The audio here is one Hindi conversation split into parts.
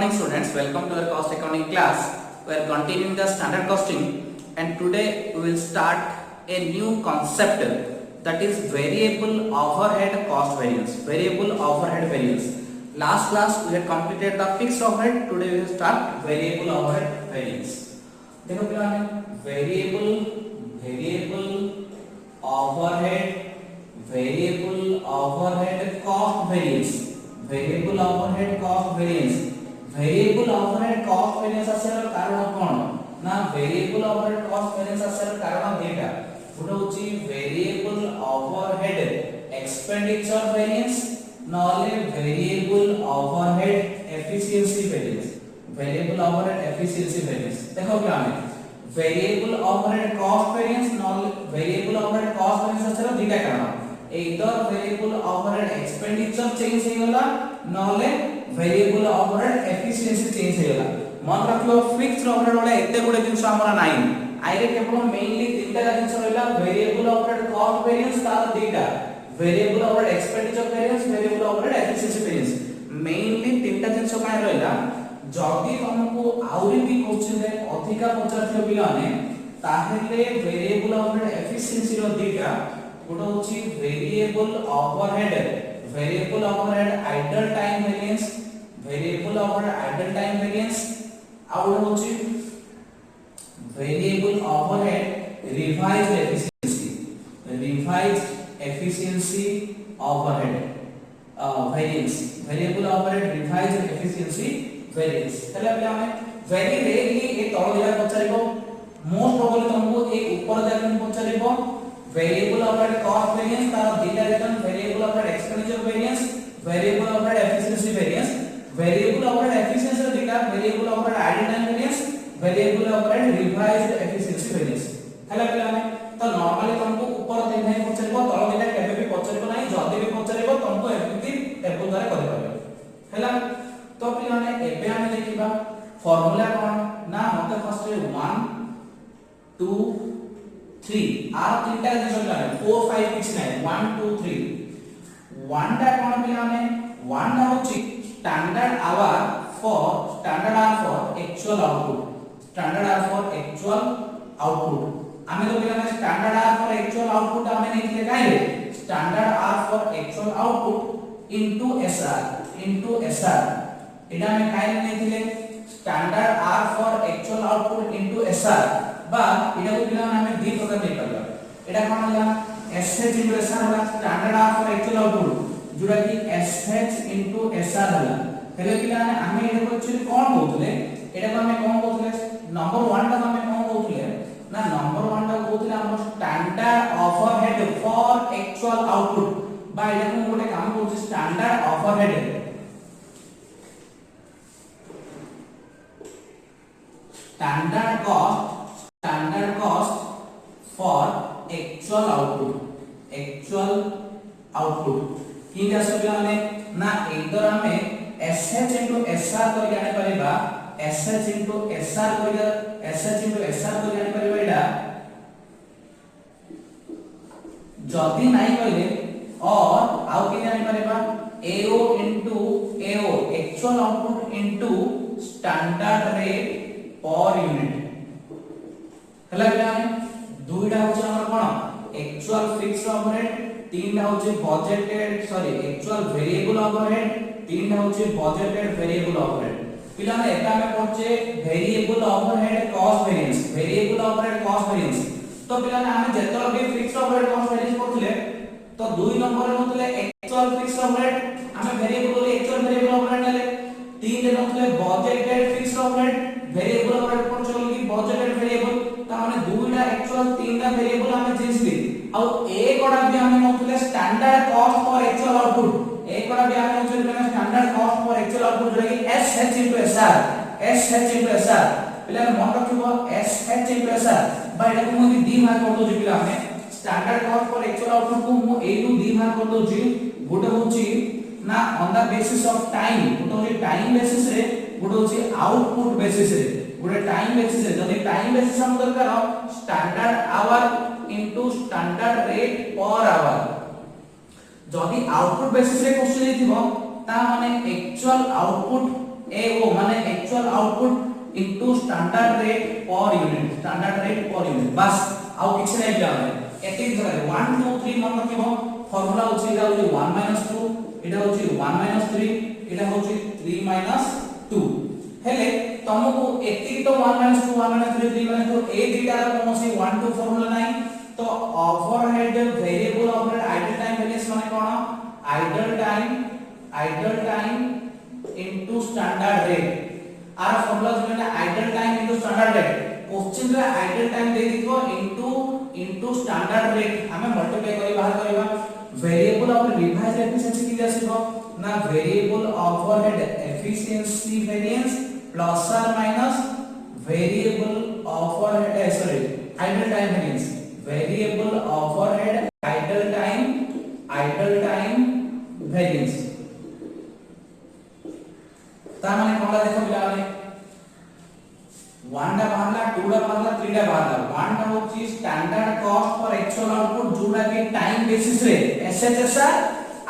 morning students, welcome to the cost accounting class. We are continuing the standard costing and today we will start a new concept that is variable overhead cost variance. Variable overhead variance. Last class we had completed the fixed overhead, today we will start variable overhead variance. देखो पिलाने variable overhead cost variance. Variable overhead cost variance आसार कारण कोन ना variable overhead cost variance आसार कारण देटा गुटे होची variable overhead expenditure variance नले variable overhead efficiency variance देखो क्या है variable overhead cost variance नले variable overhead cost variance आसार दुटा कारण either variable overhead expenditure change हेगला नले variable overhead efficiency change हेगला मन रखलो फिक्स्ड ओवरहेड वाला एते गुडे जिंस हमरा नाही आइरे केवल मेनली तीनटा जिंस रहला variable overhead cost variance तार दीटा variable overhead expenditure variance variable overhead efficiency variance mainly तीनटा जिंस काय रहला जदी हमको आउरी भी क्वेश्चन रे अधिका पचारथियो पिलाने ताहेले variable overhead efficiency रो दीटा गुडे होची variable overhead idle time variance और होची variable overhead revised efficiency overhead variance variable overhead revised efficiency variance तले अब हमें very rarely ए तळ दिला पचारिबो मोस्ट प्रोबेबली तुमको एक ऊपर जाके पचारिबो variable overhead cost variance तार data return variable overhead expenditure variance variable overhead efficiency variance variable overhead efficiency data variable overhead idle time variance variable overhead revised efficiency variance हला पिला ने तो नॉर्मली तुमको ऊपर दिन है पचरिबो तळ दिना केबे भी पचरिबो नाही जदी भी पचरिबो तुमको एमती टेबल द्वारा करि परबो हला तो पिला ने एबे हम देखिबा फार्मूला कोन ना मते फर्स्ट 1 2 3 आर तीनटा जिसो लाने 4 5 6 9 1 2 3 1 टा कोन पिला ने 1 टा होची standard hour for actual output आमे तो पिला standard hour for actual output आमे नेथिले काहे standard hour for actual output into SR एडा में काहे नेथिले standard hour for actual output into SR बा एडा को पिला आमे दी प्रकार दे करबा एडा कोन होला SH into SR होला standard hour for actual output जोड़ा कि SH into SR होला हेले पिला ने आमे एडा को एक्चुअली कोन बोलथले एडा को हमें कोन बोलथले नंबर 1 टा हमें कोन बोलथले ना नंबर 1 टा बोलथले हम standard overhead for actual output बा एडा को गोटे काम बोलछ standard overhead standard cost for actual output कि जैसे पिलाने ना इधर हमें SH into SR कर जाने परिबा SH into SR कर जाने परिबा एडा जदी नाही कहले और आउ के जाने परिबा AO into AO actual output into standard rate per unit हला पिलाने दुईटा होछ हमर कोन actual fixed overhead तीन होचे बजेटेड एक्चुअल वेरिएबल ओवरहेड तीन होचे बजेटेड वेरिएबल ओवरहेड पिला ने एटा में पहुंचे वेरिएबल ओवरहेड कॉस्ट वेरिएंस तो पिला ने हमें जेतल भी फिक्स्ड ओवरहेड कॉस्ट वेरिएंस करथिले तो दुई नंबर रे नथले एक्चुअल फिक्स्ड ओवरहेड हमें वेरिएबल बोली एक्चुअल वेरिएबल ओवरहेड नेले तीन रे नथले budgeted fixed overhead variable overhead पर चली कि बजेटेड वेरिएबल ता माने दुईटा एक्चुअल तीनटा वेरिएबल हमें चेंज ली और एक ओडा भी हमें नथले standard cost for actual output एक ओडा भी हमें नथले standard cost for actual output जो कि SH into SR पिला मन रखिबो SH into SR बा एटा को मि दी भाग कर दो जे पिला हमें standard cost for actual output को मु ए टू दी भाग कर दो जी गोटे होची ना on the basis of time गोटे होची टाइम बेसिस रे गोटे होची आउटपुट बेसिस रे गोटे टाइम बेसिस रे जदी टाइम बेसिस हम दरकार standard our into standard rate per hour जदी आउटपुट बेसिस रे क्वेश्चन हिथिबो ता माने एक्चुअल आउटपुट AO माने actual output into standard rate per unit, standard rate per unit बस आउ किछ नै पिला एते धरे 1 2 3 मन रखिबो फार्मूला होची एटा होची 1 2 एटा होची 1 3 एटा होची 3 2 हेले तुमको एति तो 1 2 1 3 3 2 ए दिटा कोनोसी 1 2 फार्मूला नाही तो overhead variable overhead idle time variance माने कोन idle time into standard rate आर फार्मूला माने idle time into standard rate question रे आइडल टाइम दे दिखो इनटू स्टैंडर्ड रेट हमें मल्टीप्लाई करी बाहर करबा वेरिएबल ऑफ रिवाइज एफिशिएंसी की आसीबो ना variable overhead efficiency variance plus और minus variable overhead sorry idle time variance variable overhead idle time variance ता माने कोनला देखो बिला माने 1 टा बाहरला 2 टा बाहरला 3 टा बाहरला 1 टा होची standard cost for actual output जोडा के टाइम बेसिस रे एसएचएसआर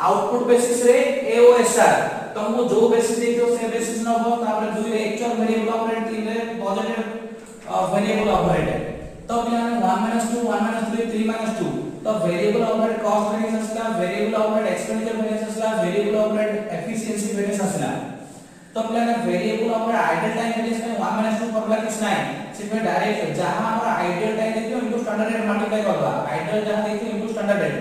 आउटपुट बेसिस रे एओएसआर तुमको जो बेसिस देखो से बेसिस न हो तापर दुई एक्चुअल वेरिएबल ऑपरेट 3 रे पॉजिटिव वेरिएबल ऑपरेट तो बिला 1 2 1 3 3 2 तो वेरिएबल ऑपरेट कॉस्ट वेरिएंस असला वेरिएबल ऑपरेट एक्सपेंडिचर वेरिएंस असला वेरिएबल ऑपरेट एफिशिएंसी वेरिएंस असला तो plan variable overhead idle time variance में 1 2 फार्मूला किछ नाही सिर्फ डायरेक्ट जहां हमरा आइडल टाइम देखियो इनटू स्टैंडर्ड रेट मल्टीप्लाई करबा आइडल जहां देखियो इनटू स्टैंडर्ड रेट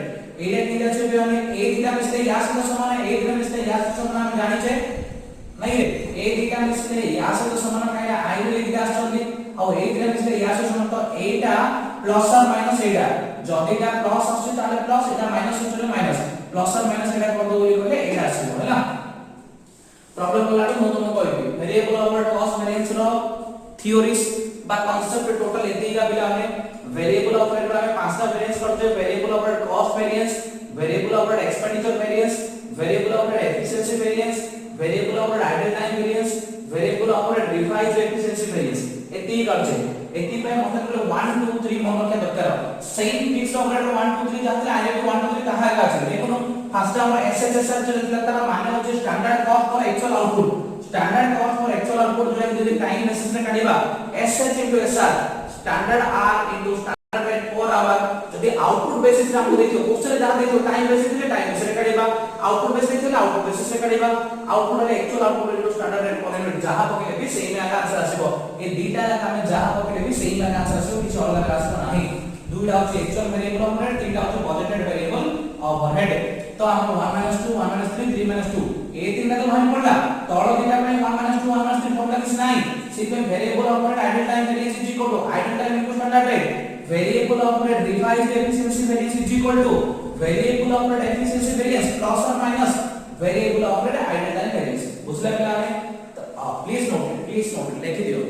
एटा किदा छै बे माने ए दिटा मिसले या से समान है ए दिटा मिसले या से समान हम जानि छै नहीं रे ए दिटा मिसले या से समान काया आइडल दिटा आछथि और ए दिटा मिसले या से समान तो एटा प्लस और माइनस एटा जदिटा प्लस आछे ताले plus iota minus होतले minus plus और माइनस एटा कर दो बोली कहले एटा आछिबो हैला प्रॉब्लम कोलाटो मो तुमको कहबी वेरिएबल ओवरहेड कॉस्ट वेरिएंस रो थ्योरीज बा कांसेप्ट टोटल एतिका बिला हमें वेरिएबल ओवरहेड रो हमें पांचटा वेरिएंस करते हैं variable overhead cost variance variable overhead expenditure variance variable overhead efficiency variance variable overhead idle time variance variable overhead revise efficiency variance एति करछे एति पे मतलब 1 2 3 मन रखे दरकार सेम फिक्स ओवरहेड 1 2 3 जातले आगे 1 2 3 ताहा आछे देखो फर्स्ट हमर एसएचएसआर जो तार माने होचे standard cost for actual output standard cost for actual output जो यदि टाइम बेसिस में काढिबा SH into SR standard are into standard rate per hour यदि आउटपुट बेसिस में हमको देखियो क्वेश्चन जहां देखियो टाइम बेसिस में काढिबा आउटपुट बेसिस में आउटपुट बेसिस में काढिबा आउटपुट रे actual output into standard rate per unit जहां पकेले भी सेम आंसर आसीबो ए दीटा हम जहां पकेले भी सेम आंसर आसीबो किछ अलग आसीबो नाही दुईटा होची एक्चुअल वेरिएबल ओवरहेड तीनटा होची बजेटेड वेरिएबल ओवरहेड तो हम 1 2 1 3 3 2 ए तीनटा तो भाई पड़ला तळ दिटा में 1 2 1 3 फॉर्मूला किछ नाही सिर्फ variable overhead idle time variance is equal to idle time into standard rate variable overhead revised efficiency variance is equal to variable overhead efficiency variance plus और minus variable overhead idle time variance बुझला पिला ने प्लीज नोट लिख दियो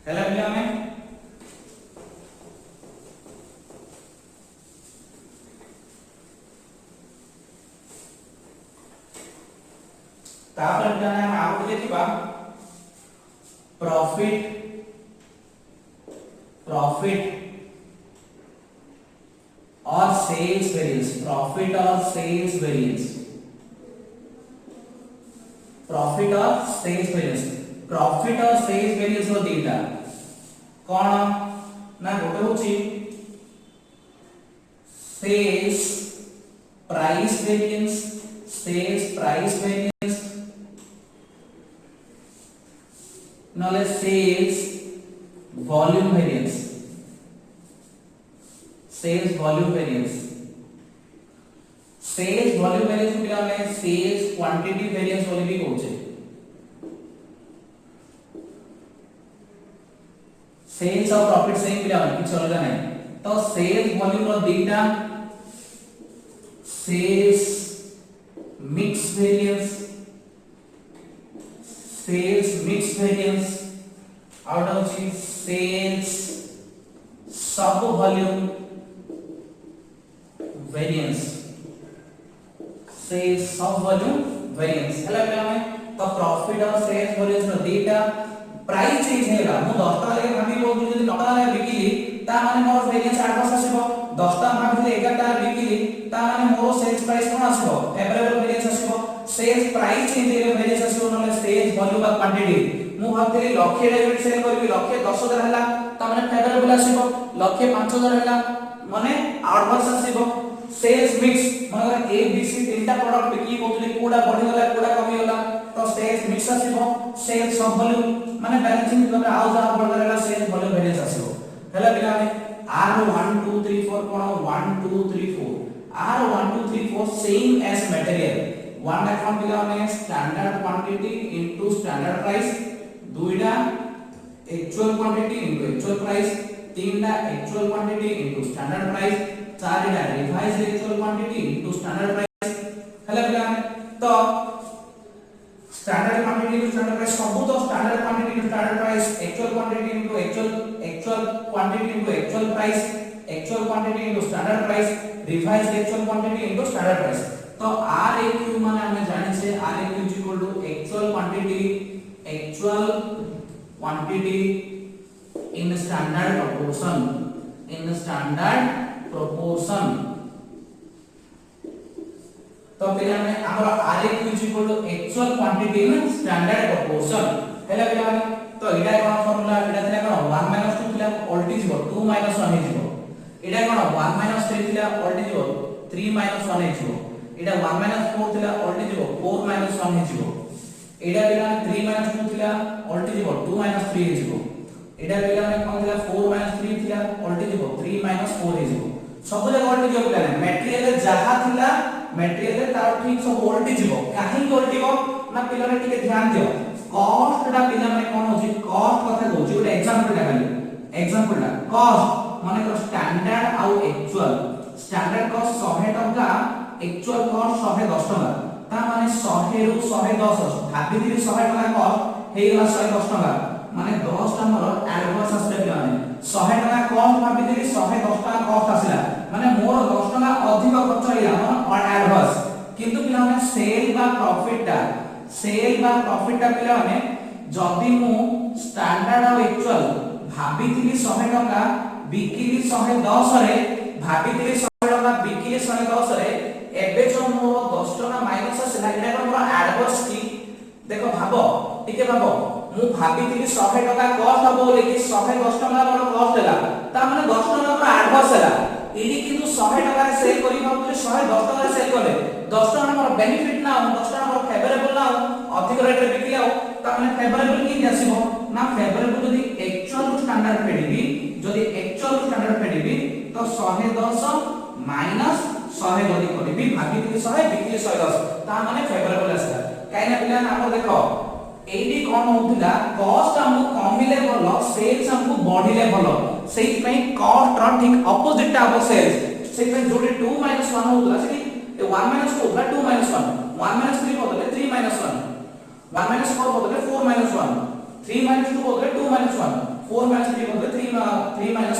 हेला बिला में तापर जाना हम आगु देखिबा प्रॉफिट और सेल्स वेरिएंस प्रॉफिट और सेल्स वेरिएंस प्रॉफिट और सेल्स वेरिएंस रो दीटा कोन ना गोटे होची सेल्स प्राइस वेरिएंस नले sales volume variance sales volume variance पिला में सेल्स क्वांटिटी वेरिएंस बोली भी कहउछे सेल्स और प्रॉफिट सेम पिला किछ अलग नै तो सेल्स वॉल्यूम रो दीटा sales mix variance out of sales sub volume variance sales sub volume variance हला पे हमें तो प्रॉफिट और सेल्स वेरिएंस रो दीटा प्राइस चेंज हेला मु 10 टका ले भाबी बोल जदी 9 टका ले बिकिली ता माने मोर वेरिएंस 8 परसेंट आसीबो 10 टका भाबिले 11 टका बिकिली ता माने मोर सेल्स प्राइस कोन आसीबो फेवरेबल वेरिएंस आसीबो सेल्स प्राइस चेंज हेले वेरिएंस आसीबो नले सेल्स वॉल्यूम और क्वांटिटी मु भाबथि लक्ष्य यूनिट सेल करबी लक्ष्य 10000 हला ता माने फेवरेबल आसीबो लक्ष्य 5000 हला माने 8 परसेंट आसीबो सेल्स मिक्स मतलब ए बी सी तीनटा प्रोडक्ट बिकी कोतली कोडा बढ़ी गला कोडा कमी गला तो sales mix आसीबो sales sub volume माने बैलेंसिंग करबे आउ जा बढ़ला सेल्स वॉल्यूम वेरिएंस आसीबो हला पिला में आर 1 2 3 4 कोन 1 2 3 4 R 1 2 3 4 same as material one account पिला में standard quantity into standard price दुईटा actual quantity into actual price तीनटा actual quantity into standard price चारटा revised actual quantity into standard price हला पिला तो standard quantity into standard price सब तो standard quantity into standard price actual quantity into actual quantity into actual price actual quantity into standard price revised actual quantity into standard price तो RAQ माने हमें जानि छे RAQ is equal to actual quantity in standard proportion तो पिला में हमर RAQ is equal to actual quantity in standard proportion हेला पिला में तो इडा कोन फार्मूला इडा थिला कोन 1 2 थिला उल्टी जीवो 2 1 हे जीवो इडा कोन 1 3 थिला उल्टी जीवो 3 1 हे जीवो इडा 1 4 थिला उल्टी जीवो 4 1 हे जीवो इडा पिला 3 2 थिला उल्टी जीवो 2 3 हे जीवो इडा पिला में कोन थिला 4 3 थिला उल्टी जीवो 3 4 हे जीवो सब जगह उल्टी जीवो पिला मटेरियल जहा थिला मटेरियल तार ठीक सब उल्टी जीवो काहे उल्टीबो ना पिला रे टिके ध्यान दियो कॉस्ट दा पिला में कोन होची कॉस्ट कथा होची ଗୋଟେ एग्जांपल दा खाली एग्जांपल दा कॉस्ट माने को स्टैंडर्ड आउ एक्चुअल स्टैंडर्ड कॉस्ट 100 टका एक्चुअल कॉस्ट 110 टका ता माने 100 रु 110 भाबिली 100 टका कॉस्ट हेगला 110 टका माने 10 टा मोर एडवांस आसले पिला माने 100 टका कॉस्ट भाबिली 110 टका कॉस्ट आसिला माने मोर 10 टका अधिक खर्च हिला ऑन एडवांस किंतु पिला माने सेल बा प्रॉफिट टा पिला माने जदी मु स्टैंडर्ड और एक्चुअल भाबिली 100 टका बिकिली 110 रे भाबिली 100 टका बिकिली 110 रे एबे जो मोर 10 टका माइनस आसिला एटा मोर एडवांस की देखो भाबो टिके भाबो मु भाबिली 100 टका कॉस्ट हबो लेकि 110 टका मोर कॉस्ट हैला ता माने 10 टका मोर एडवांस हैला एडी किंतु 100 टका रे सेल करी भाबुले 110 टका रे सेल करले 10 टका मोर बेनिफिट ना 10 टका मोर फेवरेबल ना अधिक रेट रे बिकिले आ ता माने फेवरेबल की आसीबो ना फेवरेबल जदी एक्चुअल स्टैंडर्ड फेडिबी जदी एक्चुअल स्टैंडर्ड फेडिबी तो 110 माइनस 100 जदी करबी भाबिली 100 बिकिले 110 ता माने फेवरेबल आसला काइना पिला हमर देखो एडी कोन होतिला कॉस्ट हमको कमिले भलो सेल्स हमको बढ़िले भलो सेहि पई कॉस्ट रो ठीक ऑपोजिट टा ऑफ सेल्स सेहि पई जोडी 2 1 होतला सेहि 1 4 होतला 2 1 1 3 होतले 3 1 1 4 होतले 4 1 3 2 होतले 2 1 4 3 होतले 3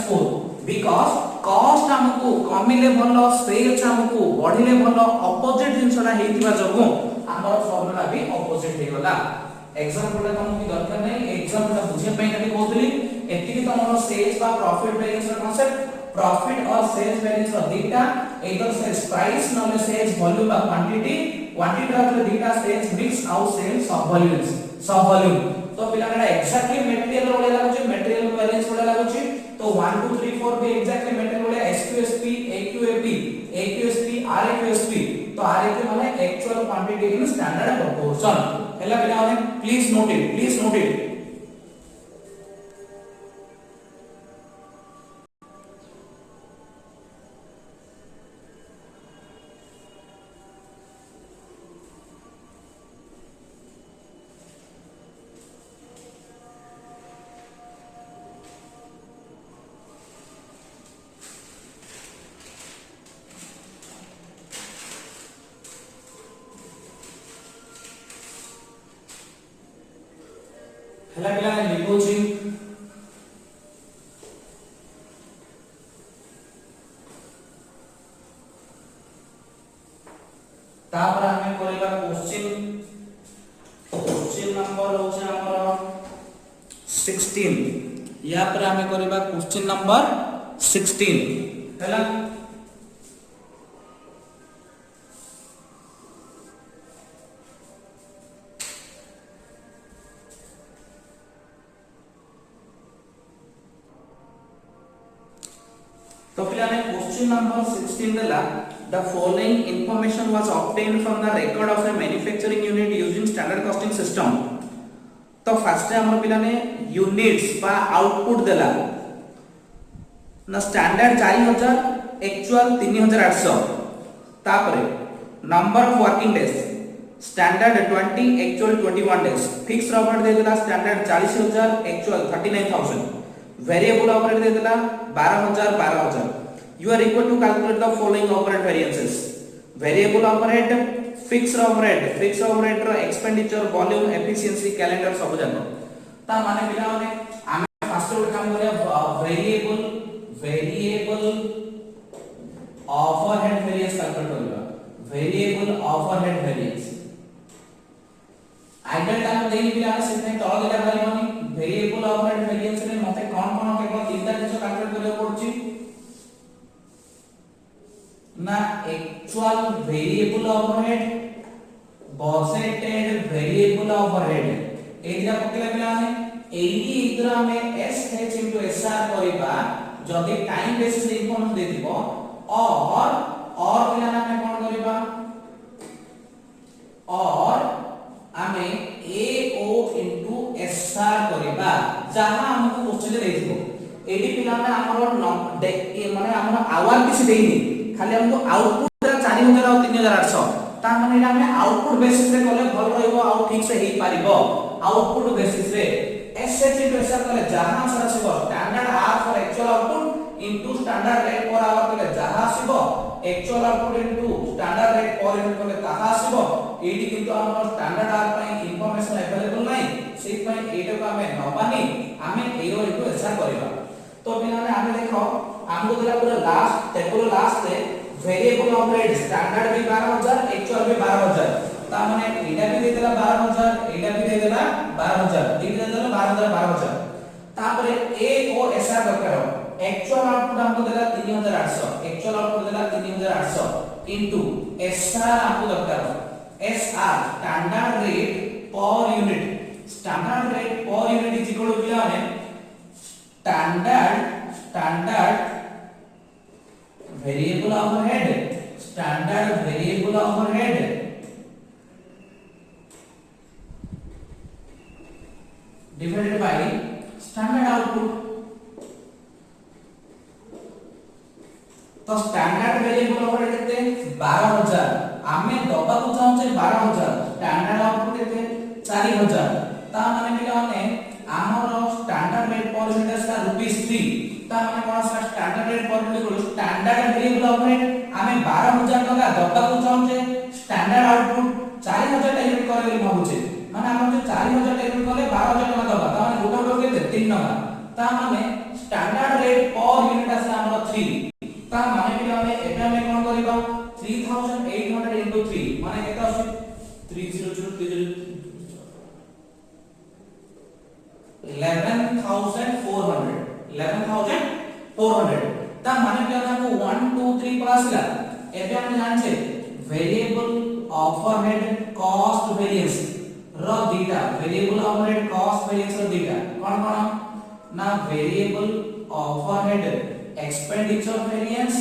4 बिकॉज़ कॉस्ट हमको कमिले भलो सेल्स हमको बढ़िले भलो ऑपोजिट जिंसडा हेतिबा जगो हमर फार्मूला भी ऑपोजिट हे गला एग्जांपल ता हमकु दरकार नै एग्जांपल ता बुझे पई खाली कहतली एतिकी त हमर सेल्स बा प्रॉफिट वेरिएंस रा कांसेप्ट प्रॉफिट और सेल्स वेरिएंस रा दीटा एदर सेल्स प्राइस नले सेल्स वॉल्यूम बा क्वांटिटी रा दीटा सेल्स मिक्स आउ सेल्स सब वॉल्यूम तो पिला मेरा एक्जेक्टली मटेरियल रो लागुची मटेरियल वेरिएंस रो लागुची तो 1 2 3 4 भी एक्जेक्टली मटेरियल रो SQSP AQSP RAQSP तो RAQ माने actual quantity in standard proportion हेला पिला माने प्लीज नोट इट तापर हमें करिबा क्वेश्चन नंबर होचे हमर 16 या पर हमें करिबा क्वेश्चन नंबर 16 हैला। तो पिला ने क्वेश्चन नंबर 16 देला the following information was obtained from the record of a manufacturing unit using standard costing system। तो फर्स्ट हमर पिला ने यूनिट्स बा आउटपुट देला ना स्टैंडर्ड 4000 एक्चुअल 3800 तापरे number of working days standard 20 actual 21 days fixed overhead दे देला स्टैंडर्ड 40000 एक्चुअल 39000 वेरिएबल ओवरहेड दे देला 12000 you are required to calculate the following overhead variances variable overhead fixed overhead row expenditure volume efficiency calendar सब जानो ता माने बिना माने हम फर्स्ट रो काम करिया variable overhead variance कैलकुलेट करबा variable overhead variance ideal time देई बिना सिर्फ तळ देला परिमानी variable overhead variance रे मते कोन कोन केवल तीनटा जिंस कैलकुलेट करिया पड़छि ना actual variable overhead budgeted variable overhead एदिरा पकेला पिला ने एडी इतरा में एसएच इनटू एसआर करबा जदी टाइम बेसिस रे इन्फॉर्मेशन दे दिबो और पिला ने कोन करबा और हमें एओ इनटू एसआर करबा जहां हमको क्वेश्चन दे दिबो एडी पिला ने हमरो माने हमरो आवर किसी देइनी खाली हमको आउटपुट 4000 और 3800 ता माने एटा हमें आउटपुट बेसिस रे कले भल रहइबो आ ठीक से हेई पारिबो आउटपुट बेसिस रे एसएच इनटू एसआर कले जहां सरा छिबो standard hour for actual output into standard rate per hour कले जहां छिबो actual output into standard rate per unit कले ताहा छिबो एडी किंतु हमर स्टैंडर्ड आर पई इंफॉर्मेशन अवेलेबल नै सेहि पई एटा को हमें नबानी हमें एओ इनटू एसआर करबा। तो बिना ने हमें देखो हमको दिला पूरा लास्ट रे वेरिएबल ओवरहेड स्टैंडर्ड भी 12000 एक्चुअल भी 12000 ता माने एटा भी दे देला 12000 एटा भी दे देला 12000 दे देला 12000 तापरे ए ओ एसआर दरकार एक्चुअल आउटपुट हमको देला 3800 एक्चुअल आउटपुट देला 3800 इनटू एसआर हमको दरकार SR standard rate per unit is equal to क्या है standard variable overhead divided by standard output। तो स्टैंडर्ड वेरिएबल ओवरहेड केते 12000 आमे दबा को चाहछे 12000 स्टैंडर्ड आउटपुट केते 4000 ता माने पिलाने हमर स्टैंडर्ड रेट पर यूनिट का ₹3 ता माने कोन स्टैंडर्ड रेट पर यूनिट को स्टैंडर्ड वेरिएबल ओवरहेड आमे 12000 टका दबा को चाहछे स्टैंडर्ड आउटपुट 4000 टा यूनिट करे बोली भाबुछे माने हमर जो 4000 टा यूनिट करे 12000 टका दबा ता माने गोटा केते 3 टका ता माने स्टैंडर्ड रेट पर यूनिट आसे हमर 3 ता माने पिलाने एटा में कोन करबा 3800 into 3 माने केता आसे 30030 11400 ता माने पिलाने को 1 2 3 प्लस ला एबे हम जान छे वेरिएबल ओवरहेड कॉस्ट वेरिएंस रो दीटा वेरिएबल ओवरहेड कॉस्ट वेरिएंस रो दीटा कोन कोन ना वेरिएबल ओवरहेड एक्सपेंडिचर वेरिएंस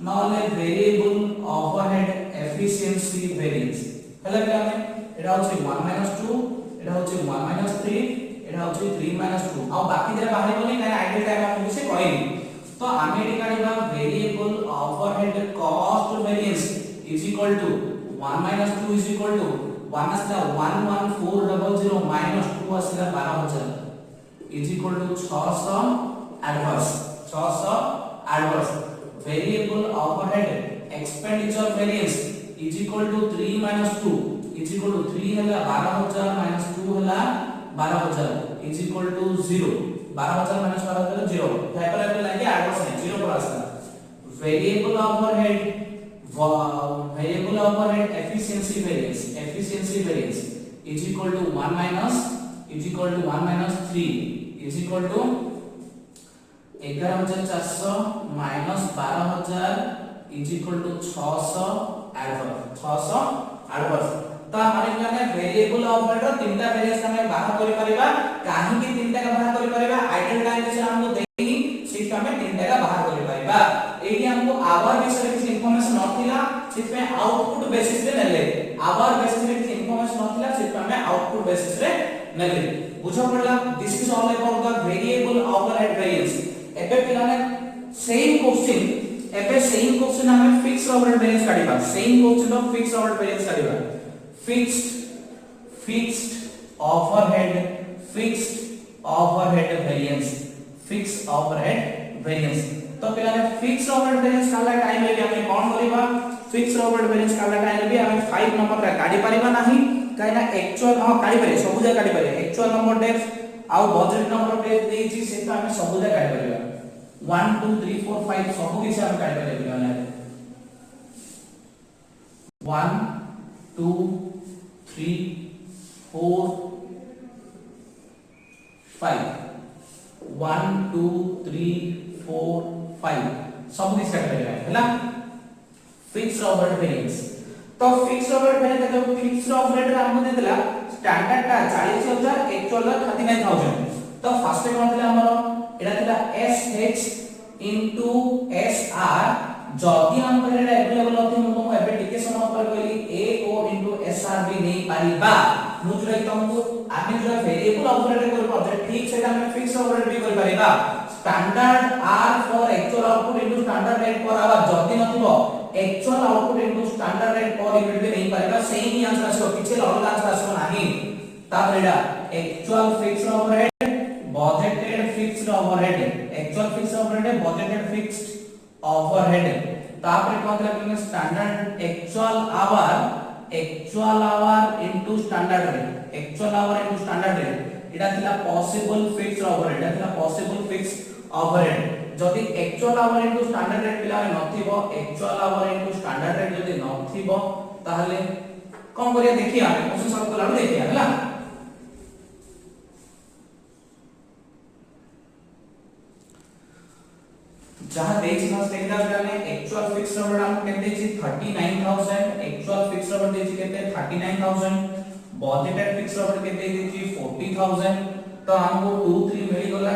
नॉले वेरिएबल ओवरहेड एफिशिएंसी वेरिएंस हला पिलाने एटा होचे 1 2 एटा होचे 1 3 एटा होचे 3 2 आ बाकी जरा बाहरी बोली काई आइडियल टाइम हम से कहनी तो आमे एटी काढिबा variable overhead cost variance is equal to 1 2 is equal to 1 असला 11400 माइनस 2 असला 12000 is equal to 600 adverse variable overhead expenditure variance is equal to 3 2 is equal to 3 हला 12000 माइनस 2 हला 12000 इज इक्वल टू 0 12000 माइनस 12000 0 फाइबर लागे एडवर्स है 0 पर आसला variable overhead overhead efficiency variance is equal to 1 minus 3 is equal to 11400 minus 12000 is equal to 600 add कर तो माने वेरिएबल ऑपरेटर तीनटा वेरिएंस हमें बाहर करि परिबा काहे कि तीनटा का बाहर करि परिबा आइडल टाइम से हमको देनी सिर्फ हमें तीनटा का बाहर करि परिबा एही हमको आवर विषय किसी इंफॉर्मेशन नथिला सिर्फ में आउटपुट बेसिस रे नेले आवर बेसिस रे किसी इंफॉर्मेशन नथिला सिर्फ हमें आउटपुट बेसिस रे नेले बुझा पड़ला this is all about the variable overhead variance एबे पिलाने सेम क्वेश्चन हमें फिक्स्ड ओवरहेड वेरिएंस काढिबा same question of fixed overhead variance काढिबा fixed overhead variance तो पिलाने फिक्स्ड ओवरहेड वेरिएंस काला टाइम रे हमें कोन करिबा फिक्स्ड ओवरहेड वेरिएंस काला टाइम रे हमें 5 नंबर रे काढी परिबा नाही काइना एक्चुअल हां काढी परिबा सब जे काढी परिबा एक्चुअल नंबर डेप्थ आ बजट नंबर डेप्थ देछि सेटा हमें सब जे काढी परिबा 1 2 3 4 5 सब किछ हम काढी परिबा पिलाने 1 2 3 4 5 1 2 3 4 5 सब किछ काढी परिबा हैला फिक्स्ड ओवरहेड वेरिएंस तो फिक्स्ड ओवरहेड वेरिएंस देखो फिक्स्ड ओवरहेड रे हमको देतला स्टैंडर्ड टा 40000 एक्चुअल 39000 तो फर्स्ट कोन थिला हमर एटा थिला SH into SR जदी हमको एटा अवेलेबल होती हम तुमको एबे टिके समय पर कहली AO into SR भी नहीं पारिबा मु जोरा तुमको आमे जो वेरिएबल ऑपरेटर कर पाछे ठीक सेटा हम फिक्स्ड ओवरहेड भी कर Paribas standard R for actual output into standard rate per hour जदी नथिबो actual output into standard rate per unit भी नहीं पारेगा सेम ही आंसर आसो किछे अलग आंसर आसो नाही तापर एडा actual fixed overhead budgeted fixed overhead actual fixed overhead budgeted fixed overhead तापर कोन लागले standard actual hour into standard rate एडा थिला पॉसिबल फिक्स्ड ओवरहेड एडा थिला पॉसिबल फिक्स्ड ओवरहेड जदी actual hour into standard rate पिला नथिबो actual hour into standard rate जदी नथिबो ताहले कोन करिया देखिया क्वेश्चन सॉल्व करला देखिया हला जहां देछि ना देखदा जाने एक्चुअल फिक्स्ड ओवरहेड हम केते देछि 39000 एक्चुअल फिक्स्ड ओवरहेड देछि केते 39000 बजेटेड फिक्स्ड ओवरहेड केते देछि 40000 तो हमको 2 3 मिली गला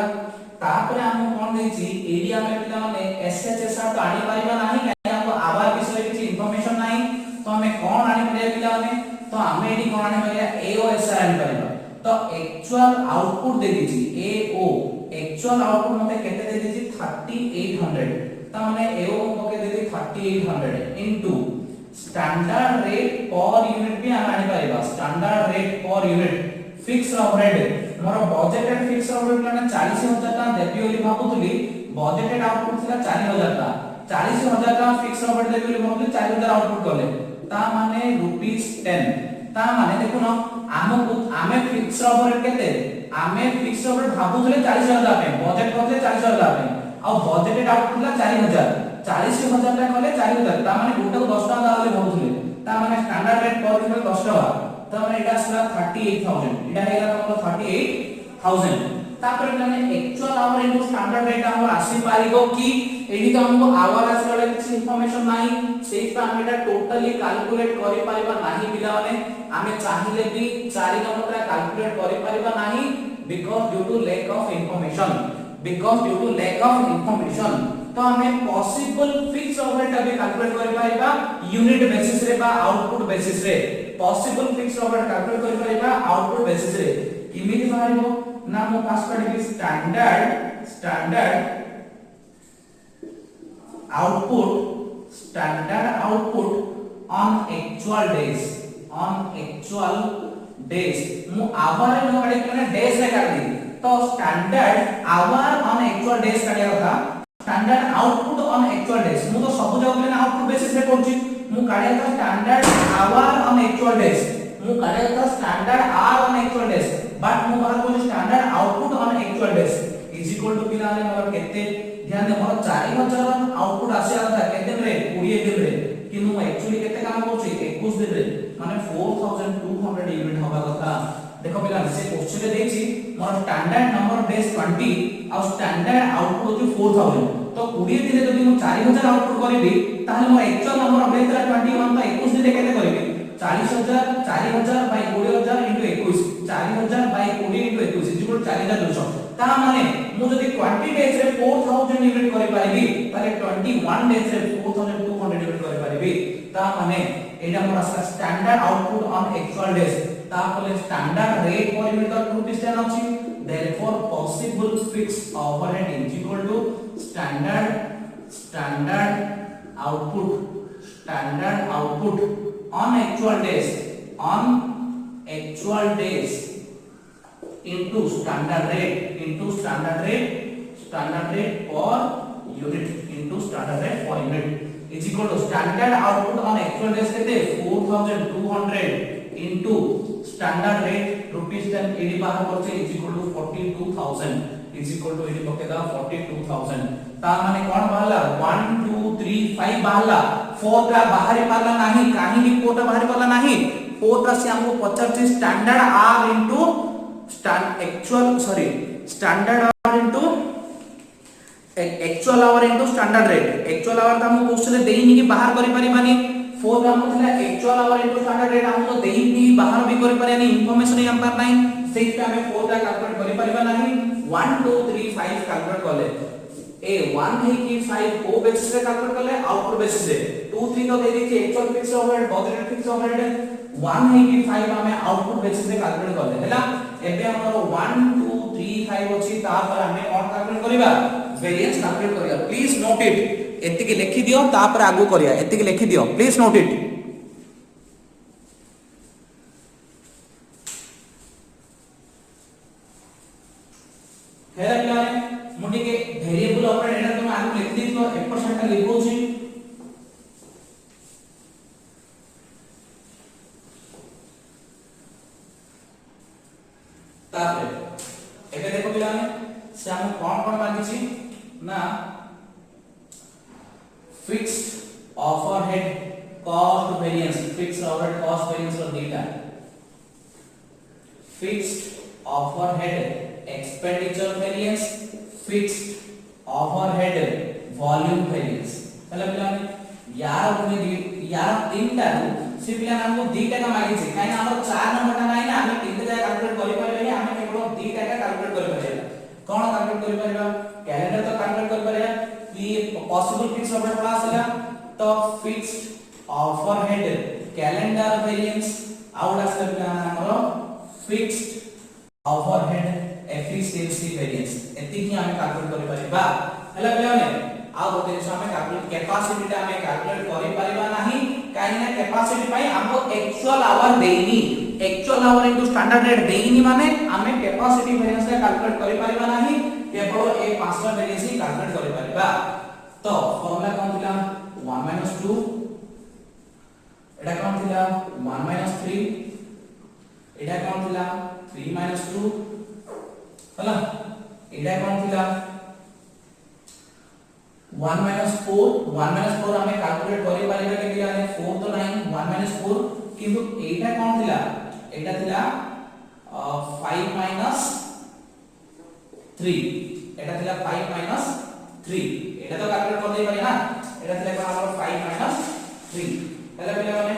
तापर हम कोन देछि एरिया में पिला माने SHSR तो आनी परिबा नाही काहे हमको आवार विषय किछि इंफॉर्मेशन नाही तो हमें कोन आनी परिबा पिला माने तो हमें एडी कोन आनी परिबा AOSR आनी परिबा तो एक्चुअल आउटपुट दे दिछि AO एक्चुअल आउटपुट मते केते दे दिछि 3800 तो माने AO को के दे दिछि 3800 into standard rate per unit भी हम आनी परिबा standard rate per unit fixed overhead मोर बजेटेड फिक्स्ड ओवरहेड माने 40000 टा देबी ओली भाबुतली बजेटेड आउटपुट थिला 40000 टा 40000 टा फिक्स्ड ओवरहेड देबी ओली भाबुतली 4000 आउटपुट करले ता माने ₹10 ता माने देखो न आमे फिक्स्ड ओवरहेड केते आमे फिक्स्ड ओवरहेड भाबुतले 40000 पे बजेट करले 40000 पे आ बजेटेड आउटपुट थिला 4000 40000 टा करले 4000 ता माने गोटे को 10 टका दाले भाबुतले ता माने स्टैंडर्ड रेट पर यूनिट 10 टका तो माने एटा असला 38000 एटा हेला तमरो 38000 तापर माने actual hour into standard rate हमर आसी पारिबो कि एडी तो हमको आवर आसले किछ इंफॉर्मेशन नाही सेही तो हम एटा टोटली कैलकुलेट करि पारिबा नाही पिला माने आमे चाहिले भी 4 नंबर रा कैलकुलेट करि पारिबा नाही because due to lack of information तो हमें पॉसिबल फिक्स्ड ओवरहेड भी कैलकुलेट करि पारिबा यूनिट बेसिस रे बा आउटपुट बेसिस रे पॉसिबल फिक्स्ड ओवरहेड कैलकुलेट करि पारिबा आउटपुट बेसिस रे किमिति बाहरिबो ना मो पास करिबी standard output on actual days मु आवर नो काडी माने डेज रे काडी तो standard hour on actual days काडिया था standard output on actual days मु तो सब जगह लेना आउटपुट बेसिस रे करछि मु काडिया था standard hour on actual days मु काडिया था standard hour on actual days but मु बाहर को standard output on actual days is equal to पिला ने मोर केते ध्यान दे मोर 4000 आउटपुट आसी था केते रे 20 दिन रे कि मु एक्चुअली केते काम करछि 21 दिन रे माने 4200 यूनिट होबा कथा देखो पिला से क्वेश्चन रे देछि मोर स्टैंडर्ड नंबर बेस 20 और स्टैंडर्ड आउटपुट होछि 4000 तो 20 दिन जदि मु 4000 आउटपुट करबी ताले मोर एक्चुअल नंबर ऑफ बेस 21 तो 21 दिन केते करबी 40000 4000 by 20000 into 21 4000 by 20 into 21 equal 4200 ता माने मु जदि 20 डेज रे 4000 यूनिट करि पारिबी ताले 21 डेज रे 4200 यूनिट करि पारिबी ता माने एटा मोर असला standard output on actual days ता पले स्टैंडर्ड रेट पर यूनिट का ट्रू डिस्टेंस अछि therefore possible fixed overhead is equal to standard output on actual days into standard rate per unit into standard rate per unit is equal to standard output on actual days kete 4200 into standard rate rupees 10 एडी बाहर करछे is equal to 42000 is equal to एडी पकेदा 42000 ता माने कोन बाहला 1 2 3 5 बाहला 4 ता बाहर पाला नाही काहे की 4 ता बाहर पाला नाही 4 ता से हमको 50 standard are into standard hour into actual hour into standard rate actual hour ता हम क्वेश्चन रे देइनी कि बाहर करि परिबानी 4 ता हम थिला actual hour into standard rate हम तो देइनी बाहर भी करि परियानी इंफॉर्मेशन हम पर नाही सेहि पे हमें 4 ता कैलकुलेट करि परिबा नाही 1 2 3 5 कैलकुलेट करले ए 1 है कि 5 को बेसिस रे कैलकुलेट करले आउटपुट बेसिस रे 2 3 तो दे दी actual fix overhead budgeted fix overhead 1 है कि 5 हमें आउटपुट बेसिस रे कैलकुलेट करले हैला एबे हमरो 1 2 3 5 अछि ता पर हमें कोन कैलकुलेट करिबा वेरिएंस कैलकुलेट करिया प्लीज नोट इट एति के लिखि दियो ता पर आगु करिया एति के लिखि दियो प्लीज नोट इट हेला पिलाने मुडी के वेरिएबल ऑपरेटर एटा तुम आगु लिखि दियो 1% का लिखो छी तापर एबे देखो पिलाने से हम कोन मांगी छी ना fixed overhead cost variance raw data fixed overhead expenditure variance fixed overhead volume variance चला पिलाने यार तीनटा से पिला हमको दीटा का मांगी छै काहे हमर 4 नंबर टा नाही ना हम तीनटा जाय कैलकुलेट करि परले हम केवल दीटा का कैलकुलेट करि परले कोन कैलकुलेट करि परबा कैलेंडर तो कैलकुलेट करि परले कि पॉसिबल फिक्स ओवरहेड पड़ा आसेला तो fixed overhead calendar variance out आसेला पिला हमर फिक्स्ड ओवरहेड एफिशिएंसी वेरिएंस एति कि हम कैलकुलेट करि परबा हला पिलाने आ गोटे जो हमें कैलकुलेट कैपेसिटी ता हमें कैलकुलेट करि परबा नाही काहे ना कैपेसिटी पई हमको एक्चुअल आवर देइनी actual hour into standard rate देइनी माने हमें कैपेसिटी वेरिएंस का कैलकुलेट करि परबा नाही केवल ए पांचटा वेरिएंस ही कैलकुलेट करि परबा तो फॉर्मूला कोन थिला 1 - 2 एटा कोन थिला 1 - 3 एटा कोन थिला 3 - 2 हला एटा कोन थिला 1 - 4 हमें कैलकुलेट करि पारिबा के दिया 4 तो नहीं 1 - 4 किंतु एटा कोन थिला एटा थिला 5 - 3 एटा थिला 5 - 3 एटा तो कैलकुलेट कर दे पारी ना एटा थिला कोन हमर 5 - 3 हेला पिला माने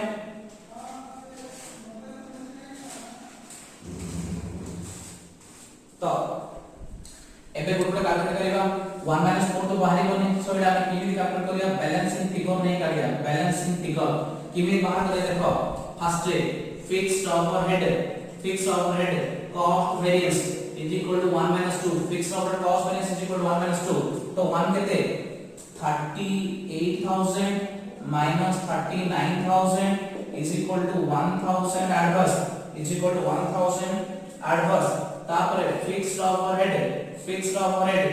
तो एबे गोटे कैलकुलेट करिबा 1 - 4 तो बाहरी बने सो एटा हम किमि कैलकुलेट करिया बैलेंसिंग फिगर नहीं काढिया बैलेंसिंग फिगर किमि बाहर करे देखो first fixed overhead cost variance is equal to 1 - 2 fixed overhead cost variance is equal to 1 - 2 तो 1 केते 38000 minus 39000 is equal to 1000 adverse is equal to 1000 adverse तापर fixed overhead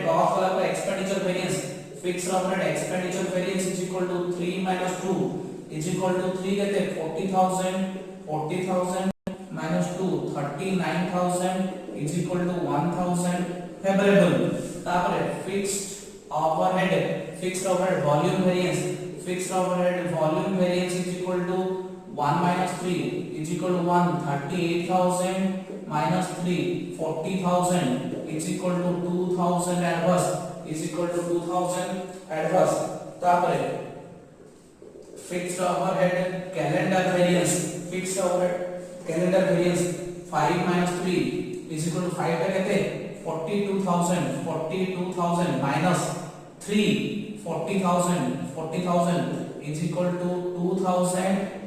cost वाला पर expenditure variance fixed overhead expenditure variance is equal to 3 minus 2 is equal to 3 केते 40000 minus 2 39000 is equal to 1000 favorable तापर fixed overhead volume variance fixed overhead volume variance is equal to 1 minus 3 is equal to 1, 38,000 minus 3, 40,000 is equal to 2,000 adverse is equal to 2,000 adverse. तापरे fixed overhead calendar variance, fixed overhead calendar variance 5 minus 3 is equal to 5 टा कहते 42,000 minus 3 40,000 is equal to 2,000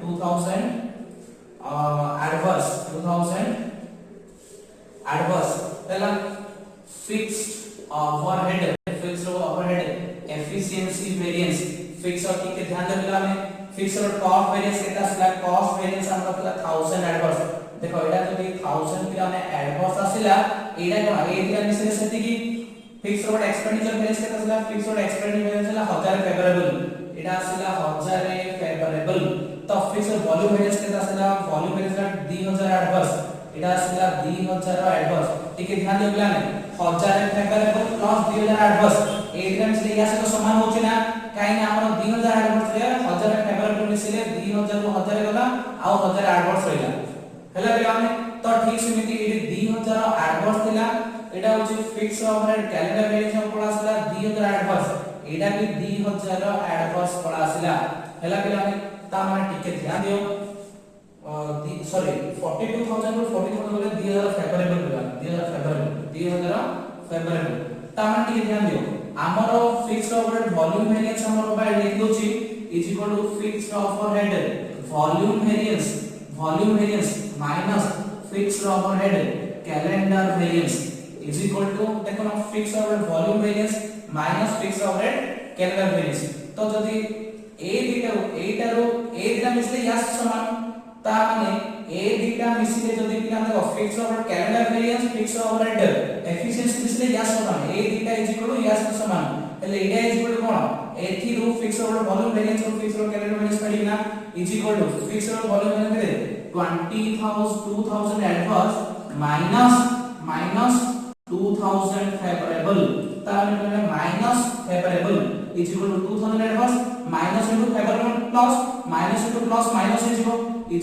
adverse 2,000 adverse पहला fixed overhead efficiency variance fixed और ठीक है ध्यान दे पिला में fixed और cost variance केता आसला cost variance हमका पिला 1000 adverse देखो एटा जदी 1000 पिला ने adverse आसिला एटा कोन ए दिला मिसले सेति की fixed और expenditure variance केता आसला fixed और expenditure variance आसला 1000 favorable एटा आसिला 1000 favorable तो fixed और volume variance केता आसला volume variance 2000 adverse एटा आसिला 2000 adverse ठीक है ध्यान दे पिला में 1000 favorable plus 2000 adverse ए दिला मिसले या से तो समान होची ना काई ना हमर 2000 adverse रे 1000 favorable मिसले 2000 को 1000 गला आ 1000 adverse होइला हेला पिला में तो ठीक सेमिति ए 2000 adverse थिला एटा होची फिक्स ओवरहेड कैलेंडर वेरिएंस हम पड़ा आसला 2000 एडवर्स एटा भी 2000 एडवर्स पड़ा आसला हेला पिला में ता माने टिके ध्यान दियो सॉरी 42,000 और 40,000 बोले 2000 फेवरेबल होला 2000 फेवरेबल ता माने टिके ध्यान दियो हमरो फिक्स्ड ओवरहेड वॉल्यूम वेरिएंस हमरो बाय लिख दोची is equal to fixed overhead volume variance minus fixed overhead calendar variance is equal to देखो ना fixed overhead volume variance minus fixed overhead calendar variance तो जदी a दिटा मिसले यास समान ता माने a दिटा मिसले जदी पिला देखो fixed overhead calendar variance fixed overhead efficiency मिसले यास समान a दिटा is equal to यास समान એટલે a is equal to cone a थी रो fixed overhead volume variance और fixed overhead calendar variance पड़ी ना is equal to fixed overhead volume variance they 20,000 adverse minus 2000 favorable तार में minus favorable is equal to 2000 adverse minus into favorable plus minus into plus minus is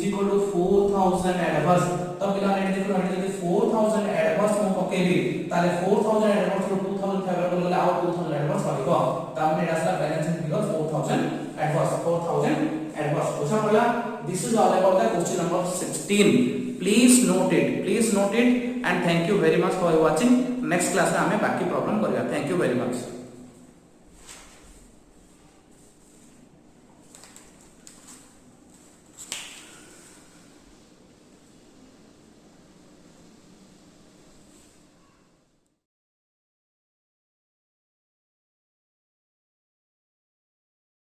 equal to 4000 adverse तो पिला ने देखो हमने 4000 adverse को पकेबी ताले 4000 adverse को 2000 favorable ले आओ 2000 adverse होइबो त हमने डासला बैलेंसिंग फिगर 4000 adverse बुझा पड़ला this is all about the question number 16 please note it and thank you very much for watching next class में हमें बाकी प्रॉब्लम करिया thank you very much